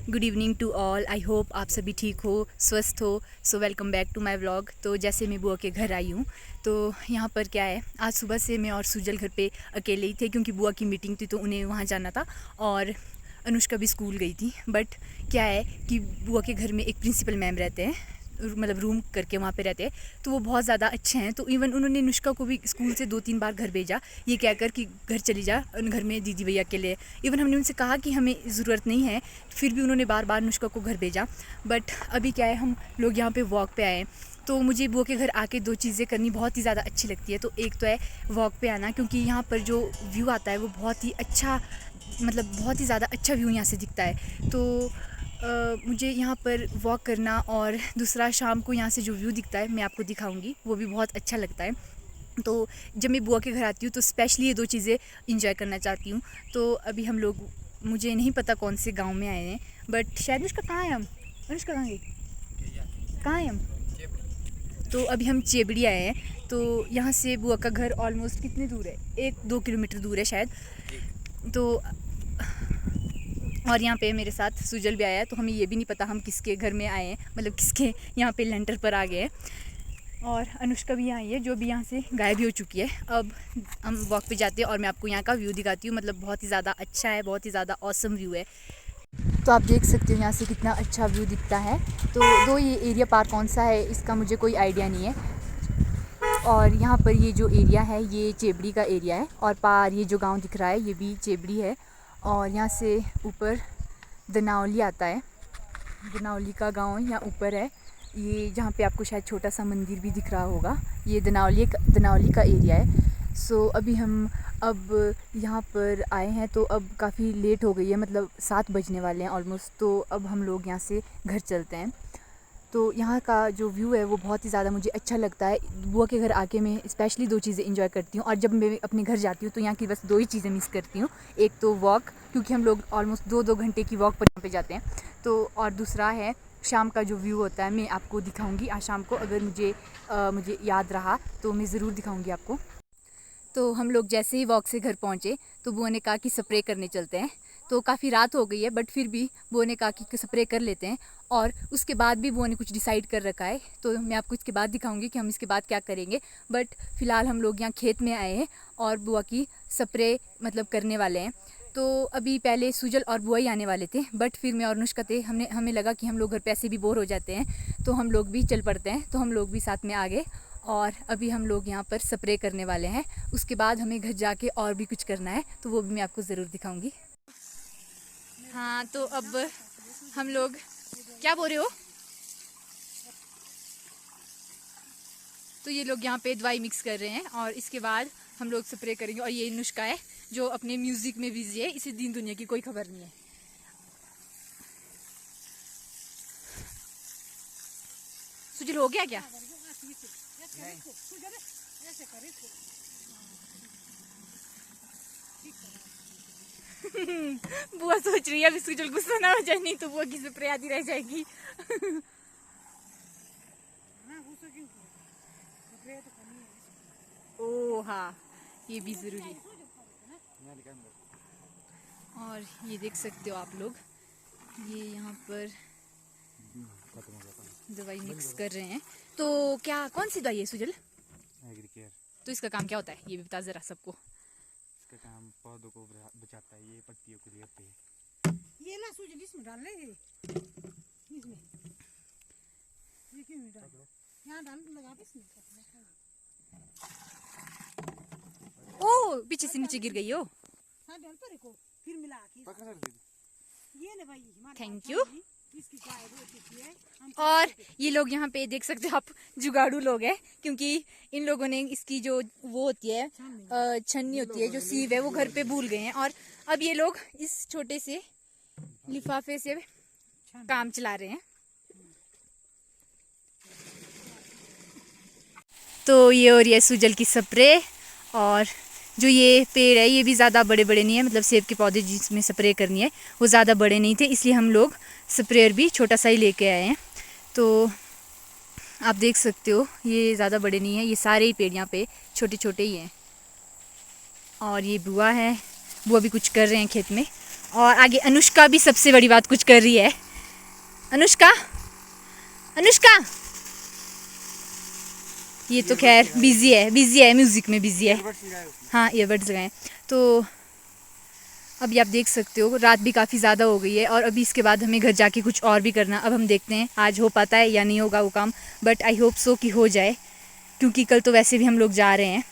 Good evening to all. I hope आप सभी ठीक हो, स्वस्थ हो। So welcome back to my vlog. तो जैसे मैं बुआ के घर आई हूँ, तो यहाँ पर क्या है, आज सुबह से मैं और सुजल घर पे अकेले ही थे क्योंकि बुआ की मीटिंग थी तो उन्हें वहाँ जाना था और अनुष्का भी स्कूल गई थी। बट क्या है कि बुआ के घर में एक प्रिंसिपल मैम रहते हैं, मतलब रूम करके वहाँ पे रहते हैं, तो वो बहुत ज़्यादा अच्छे हैं। तो इवन उन्होंने अनुष्का को भी स्कूल से 2-3 बार घर भेजा, ये कहकर कि घर चली जा, घर में दीदी भैया के लिए। इवन हमने उनसे कहा कि हमें ज़रूरत नहीं है, फिर भी उन्होंने बार बार अनुष्का को घर भेजा। बट अभी क्या है, हम लोग यहाँ पे वॉक पे आए हैं, तो मुझे बुआ के घर आके 2 चीज़ें करनी बहुत ही ज़्यादा अच्छी लगती है। तो एक तो है वॉक पे आना, क्योंकि यहाँ पर जो व्यू आता है वो बहुत ही अच्छा, मतलब बहुत ही ज़्यादा अच्छा व्यू यहाँ से दिखता है। तो मुझे यहाँ पर वॉक करना, और दूसरा शाम को यहाँ से जो व्यू दिखता है मैं आपको दिखाऊंगी, वो भी बहुत अच्छा लगता है। तो जब मैं बुआ के घर आती हूँ तो स्पेशली ये 2 चीज़ें इंजॉय करना चाहती हूँ। तो अभी हम लोग, मुझे नहीं पता कौन से गांव में आए हैं, बट शायद अनुष्का कहाँ है, हम अनुष्का कहाँ गई, कहाँ है हम? तो अभी हम चेबड़ी आए हैं। तो यहाँ से बुआ का घर ऑलमोस्ट कितनी दूर है, 1-2 किलोमीटर दूर है शायद। तो और यहाँ पे मेरे साथ सुजल भी आया है, तो हमें ये भी नहीं पता हम किसके घर में आए हैं, मतलब किसके यहाँ पे लेंटर पर आ गए हैं। और अनुष्का भी यहाँ आई है, जो भी यहाँ से गायब भी हो चुकी है। अब हम वॉक पे जाते हैं और मैं आपको यहाँ का व्यू दिखाती हूँ, मतलब बहुत ही ज़्यादा अच्छा है, बहुत ही ज़्यादा ऑसम व्यू है। तो आप देख सकते हो यहाँ से कितना अच्छा व्यू दिखता है। तो दो ये एरिया पार कौन सा है इसका मुझे कोई आइडिया नहीं है। और यहाँ पर ये जो एरिया है ये चेबड़ी का एरिया है, और पार ये जो गांव दिख रहा है ये भी चेबड़ी है। और यहाँ से ऊपर दनावली आता है, दनावली का गांव यहाँ ऊपर है, ये जहाँ पे आपको शायद छोटा सा मंदिर भी दिख रहा होगा, ये दनावली का एरिया है। सो अभी हम अब यहाँ पर आए हैं, तो अब काफ़ी लेट हो गई है, मतलब 7 बजने वाले हैं ऑलमोस्ट। तो अब हम लोग यहाँ से घर चलते हैं। तो यहाँ का जो व्यू है वो बहुत ही ज़्यादा मुझे अच्छा लगता है। बुआ के घर आके मैं स्पेशली 2 चीज़ें इंजॉय करती हूँ, और जब मैं अपने घर जाती हूँ तो यहाँ की बस 2 ही चीज़ें मिस करती हूँ। एक तो वॉक, क्योंकि हम लोग ऑलमोस्ट 2-2 घंटे की वॉक पर यहाँ पे जाते हैं। तो और दूसरा है शाम का जो व्यू होता है, मैं आपको दिखाऊँगी आज शाम को, अगर मुझे याद रहा तो मैं ज़रूर दिखाऊँगी आपको। तो हम लोग जैसे ही वॉक से घर पहुँचे तो बुआ ने कहा कि स्प्रे करने चलते हैं। तो काफ़ी रात हो गई है, बट फिर भी बुआ ने कहा कि स्प्रे कर लेते हैं। और उसके बाद भी बुआ ने कुछ डिसाइड कर रखा है, तो मैं आपको इसके बाद दिखाऊंगी कि हम इसके बाद क्या करेंगे। बट फ़िलहाल हम लोग यहाँ खेत में आए हैं और बुआ की स्प्रे मतलब करने वाले हैं। तो अभी पहले सुजल और बुआ ही आने वाले थे, बट फिर मैं और अनुष्का थे, हमें लगा कि हम लोग घर पे ऐसे भी बोर हो जाते हैं, तो हम लोग भी चल पड़ते हैं। तो हम लोग भी साथ में आ गए, और अभी हम लोग यहाँ पर स्प्रे करने वाले हैं। उसके बाद हमें घर जाके और भी कुछ करना है, तो वो भी मैं आपको ज़रूर दिखाऊंगी। हाँ, तो अब हम लोग, क्या बोल रहे हो? तो ये लोग यहाँ पे दवाई मिक्स कर रहे हैं और इसके बाद हम लोग स्प्रे करेंगे। और ये नुस्खा है जो अपने म्यूजिक में बिजी है, इसे दीन दुनिया की कोई खबर नहीं है। सुजल हो गया क्या? बुआ सोच रही है अभी सुजल गुस्सा ना हो जाए, नहीं तो बुआ की स्प्रे आधी रह जाएगी। ओ हाँ, ये भी जरूरी है। और ये देख सकते हो आप लोग, ये यहाँ पर दवाई मिक्स कर रहे हैं। तो क्या, कौन सी दवाई है सुजल? एग्रीकेयर। तो इसका काम क्या होता है ये भी बता जरा सबको। इसका काम पौधों को बचाता है, ये पत्तियों को देते हैं। ये ना सुजल इसमें डालने हैं, इसमें ये क्यों नहीं डाल, यहाँ डाल लगा दे इसमें। ओ पीछे से नीचे गिर गई हो। हाँ डाल पर को फिर मिला के पकड़ दीदी। ये ले भाई, थैंक यू। इसकी चाय बहुत अच्छी है। और ये लोग यहाँ पे देख सकते हो आप, जुगाड़ू लोग हैं, क्योंकि इन लोगों ने इसकी जो वो होती है छन्नी होती है, जो सीव है, वो घर पे भूल गए हैं। और अब ये लोग इस छोटे से लिफाफे से काम चला रहे हैं। तो ये और ये सुजल की स्प्रे, और जो ये पेड़ है ये भी ज़्यादा बड़े बड़े नहीं है, मतलब सेब के पौधे जिसमें स्प्रे करनी है वो ज़्यादा बड़े नहीं थे, इसलिए हम लोग स्प्रेयर भी छोटा सा ही लेके आए हैं। तो आप देख सकते हो ये ज़्यादा बड़े नहीं है, ये सारे ही पेड़ यहाँ पे छोटे छोटे ही हैं। और ये बुआ है, बुआ भी कुछ कर रहे हैं खेत में। और आगे अनुष्का भी सबसे बड़ी बात कुछ कर रही है। अनुष्का, अनुष्का ये तो खैर बिजी है म्यूज़िक में बिजी है। हाँ ईयरबड्स लगाए। तो अभी आप देख सकते हो रात भी काफ़ी ज़्यादा हो गई है और अभी इसके बाद हमें घर जाके कुछ और भी करना। अब हम देखते हैं आज हो पाता है या नहीं होगा वो काम, बट आई होप सो कि हो जाए, क्योंकि कल तो वैसे भी हम लोग जा रहे हैं।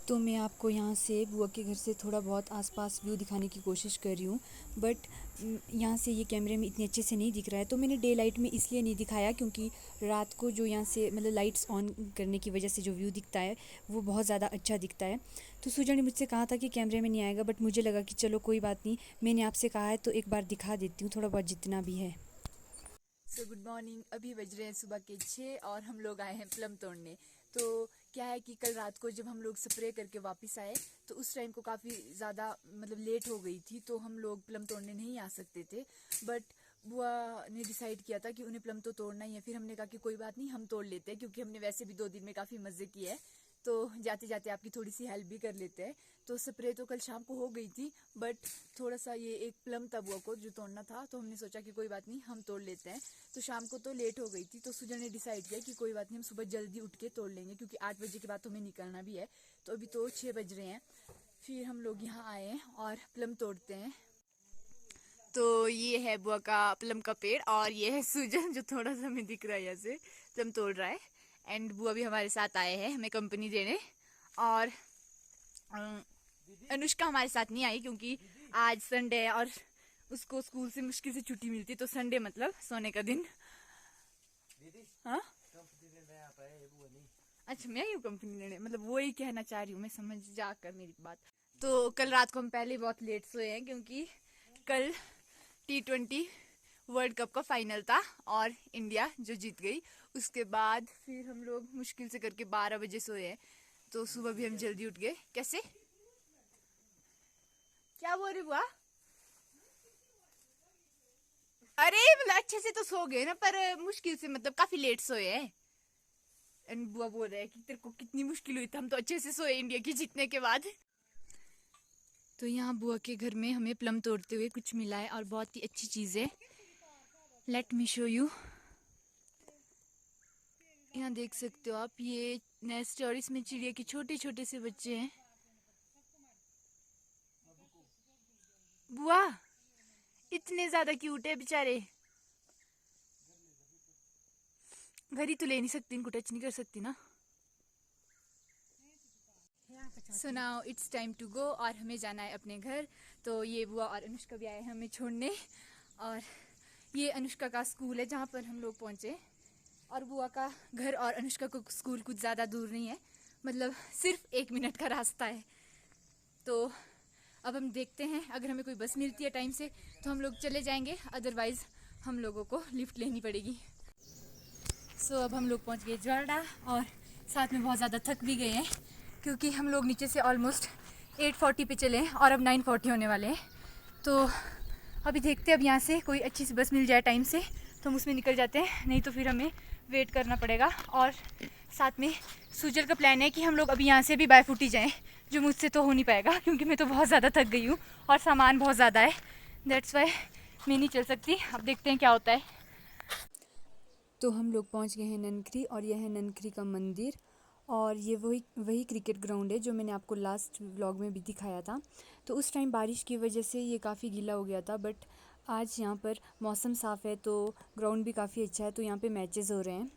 तो मैं आपको यहाँ से बुआ के घर से थोड़ा बहुत आसपास व्यू दिखाने की कोशिश कर रही हूँ, बट यहाँ से ये कैमरे में इतने अच्छे से नहीं दिख रहा है। तो मैंने डे लाइट में इसलिए नहीं दिखाया क्योंकि रात को जो यहाँ से मतलब लाइट्स ऑन करने की वजह से जो व्यू दिखता है वो बहुत ज़्यादा अच्छा दिखता है। तो सुजन ने मुझसे कहा था कि कैमरे में नहीं आएगा, बट मुझे लगा कि चलो कोई बात नहीं, मैंने आपसे कहा है तो एक बार दिखा देती हूँ थोड़ा बहुत जितना भी है। सो गुड मॉर्निंग, अभी बज रहे हैं सुबह के 6 और हम लोग आए हैं प्लम तोड़ने। तो क्या है कि कल रात को जब हम लोग स्प्रे करके वापस आए तो उस टाइम को काफ़ी ज़्यादा मतलब लेट हो गई थी, तो हम लोग प्लम तोड़ने नहीं आ सकते थे। बट बुआ ने डिसाइड किया था कि उन्हें प्लम तो तोड़ना ही है। फिर हमने कहा कि कोई बात नहीं, हम तोड़ लेते हैं, क्योंकि हमने वैसे भी 2 दिन में काफ़ी मज़े किए हैं, तो जाते जाते आपकी थोड़ी सी हेल्प भी कर लेते हैं। तो स्प्रे तो कल शाम को हो गई थी, बट थोड़ा सा ये एक प्लम था बुआ को जो तोड़ना था, तो हमने सोचा कि कोई बात नहीं हम तोड़ लेते हैं। तो शाम को तो लेट हो गई थी, तो सुजन ने डिसाइड किया कि कोई बात नहीं हम सुबह जल्दी उठ के तोड़ लेंगे, क्योंकि 8 बजे के बाद तो हमें निकलना भी है। तो अभी तो 6 बज रहे हैं। फिर हम लोग यहाँ आए हैं और प्लम तोड़ते हैं। तो ये है बुआ का प्लम का पेड़ और ये है सुजन जो थोड़ा सा हमें दिख रहा है यहाँ से प्लम तोड़ रहा है। एंड बुआ भी हमारे साथ आए हैं हमें कंपनी देने। और अनुष्का हमारे साथ नहीं आई क्योंकि आज संडे है और उसको स्कूल से मुश्किल से छुट्टी मिलती, तो संडे मतलब सोने का दिन। हाँ अच्छा मैं ही हूँ कंपनी देने, मतलब वो ही कहना चाह रही हूँ मैं, समझ जाकर मेरी बात। तो कल रात को हम पहले बहुत लेट सोए हैं क्योंकि कल T20 वर्ल्ड कप का फाइनल था और इंडिया जो जीत गई। उसके बाद फिर हम लोग मुश्किल से करके 12 बजे सोए हैं, तो सुबह भी हम जल्दी उठ गए। कैसे क्या बोल रही बुआ? अरे मतलब अच्छे से तो सो गए ना, पर मुश्किल से मतलब काफी लेट सोए हैं। एंड बुआ बोल रहे हैं कि तेरे को कितनी मुश्किल हुई थी, हम तो अच्छे से सोए इंडिया की जीतने के बाद। तो यहाँ बुआ के घर में हमें प्लम तोड़ते हुए कुछ मिला है और बहुत ही अच्छी चीज़ है। Let me show you. यहाँ देख सकते हो आप, ये नेस्ट है और इसमें चिड़िया के छोटे छोटे से बच्चे हैं। बुआ इतने ज्यादा क्यूट है बेचारे, घर ही तो ले नहीं सकती, इनको टच नहीं कर सकती ना। So now it's time to go और हमें जाना है अपने घर। तो ये बुआ और अनुष्का भी आए हैं हमें छोड़ने, और ये अनुष्का का स्कूल है जहाँ पर हम लोग पहुँचे। और बुआ का घर और अनुष्का को स्कूल कुछ ज़्यादा दूर नहीं है, मतलब सिर्फ 1 मिनट का रास्ता है। तो अब हम देखते हैं, अगर हमें कोई बस मिलती है टाइम से तो हम लोग चले जाएंगे, अदरवाइज़ हम लोगों को लिफ्ट लेनी पड़ेगी। सो अब हम लोग पहुंच गए ज्वारडा और साथ में बहुत ज़्यादा थक भी गए हैं क्योंकि हम लोग नीचे से ऑलमोस्ट 8:40 पे चले हैं और अब 9:40 होने वाले हैं। तो अभी देखते हैं, अब यहाँ से कोई अच्छी सी बस मिल जाए टाइम से तो हम उसमें निकल जाते हैं, नहीं तो फिर हमें वेट करना पड़ेगा। और साथ में सुजल का प्लान है कि हम लोग अभी यहाँ से भी बाय फुट ही जाएँ, जो मुझसे तो हो नहीं पाएगा क्योंकि मैं तो बहुत ज़्यादा थक गई हूँ और सामान बहुत ज़्यादा है, दैट्स वाई मैं नहीं चल सकती। अब देखते हैं क्या होता है। तो हम लोग पहुँच गए हैं ननखरी और यह है ननखरी का मंदिर, और ये वही क्रिकेट ग्राउंड है जो मैंने आपको लास्ट व्लॉग में भी दिखाया था। तो उस टाइम बारिश की वजह से ये काफ़ी गीला हो गया था, बट आज यहाँ पर मौसम साफ़ है तो ग्राउंड भी काफ़ी अच्छा है, तो यहाँ पे मैचेस हो रहे हैं।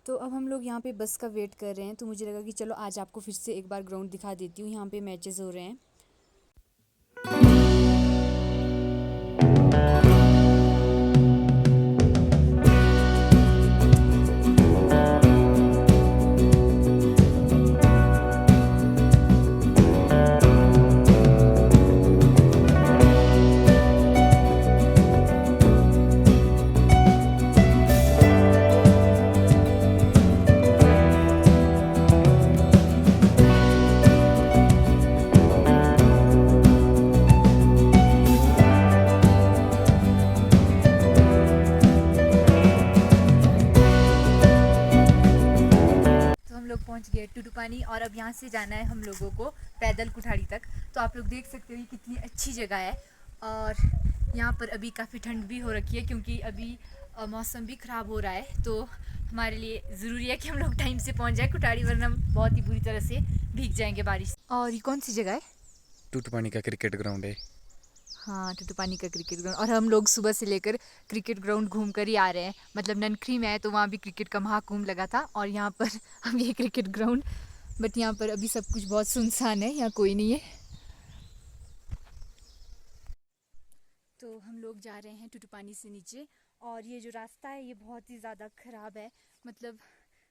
तो अब हम लोग यहाँ पे बस का वेट कर रहे हैं, तो मुझे लगा कि चलो आज आपको फिर से एक बार ग्राउंड दिखा देती हूँ। यहाँ पे मैचेस हो रहे हैं। है टुटुपानी और अब यहाँ से जाना है हम लोगों को पैदल कुठाड़ी तक। तो आप लोग देख सकते हो ये कितनी अच्छी जगह है और यहाँ पर अभी काफ़ी ठंड भी हो रखी है क्योंकि अभी मौसम भी ख़राब हो रहा है। तो हमारे लिए ज़रूरी है कि हम लोग टाइम से पहुँच जाए कुठाड़ी, वरना हम बहुत ही बुरी तरह से भीग जाएंगे बारिश। और ये कौन सी जगह है? टूटपानी का क्रिकेट ग्राउंड है। हाँ, टुटुपानी का क्रिकेट ग्राउंड। और हम लोग सुबह से लेकर क्रिकेट ग्राउंड घूम कर ही आ रहे हैं। मतलब ननखरी में है तो वहाँ भी क्रिकेट का महाकुंभ लगा था और यहाँ पर अब ये क्रिकेट ग्राउंड, बट यहाँ पर अभी सब कुछ बहुत सुनसान है, यहाँ कोई नहीं है। तो हम लोग जा रहे हैं टुटुपानी से नीचे और ये जो रास्ता है ये बहुत ही ज़्यादा ख़राब है। मतलब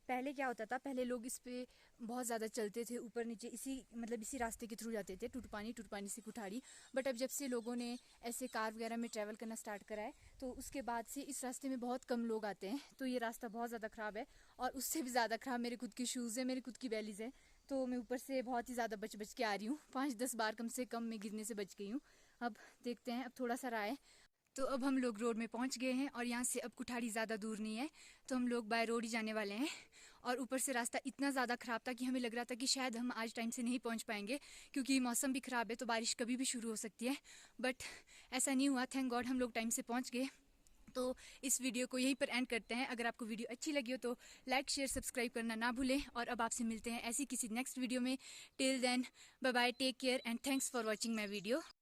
पहले क्या होता था, पहले लोग इस पे बहुत ज़्यादा चलते थे, ऊपर नीचे इसी रास्ते के थ्रू जाते थे टुटुपानी से कुठाड़ी। बट अब जब से लोगों ने ऐसे कार वगैरह में ट्रैवल करना स्टार्ट करा है तो उसके बाद से इस रास्ते में बहुत कम लोग आते हैं। तो ये रास्ता बहुत ज़्यादा ख़राब है और उससे भी ज़्यादा ख़राब मेरे खुद के शूज़ है, मेरी खुद की बैलीज़ है। तो मैं ऊपर से बहुत ही ज़्यादा बच के आ रही हूँ, 5-10 बार कम से कम मैं गिरने से बच गई हूँ। अब देखते हैं, अब थोड़ा सा रहा है। तो अब हम लोग रोड में पहुंच गए हैं और यहाँ से अब कुठाड़ी ज़्यादा दूर नहीं है, तो हम लोग बाय रोड ही जाने वाले हैं। और ऊपर से रास्ता इतना ज़्यादा ख़राब था कि हमें लग रहा था कि शायद हम आज टाइम से नहीं पहुंच पाएंगे क्योंकि मौसम भी ख़राब है, तो बारिश कभी भी शुरू हो सकती है। बट ऐसा नहीं हुआ, थैंक गॉड हम लोग टाइम से पहुँच गए। तो इस वीडियो को यहीं पर एंड करते हैं। अगर आपको वीडियो अच्छी लगी हो तो लाइक शेयर सब्सक्राइब करना ना भूलें और अब आपसे मिलते हैं ऐसी किसी नेक्स्ट वीडियो में। Till then bye bye, take care and thanks for watching my video.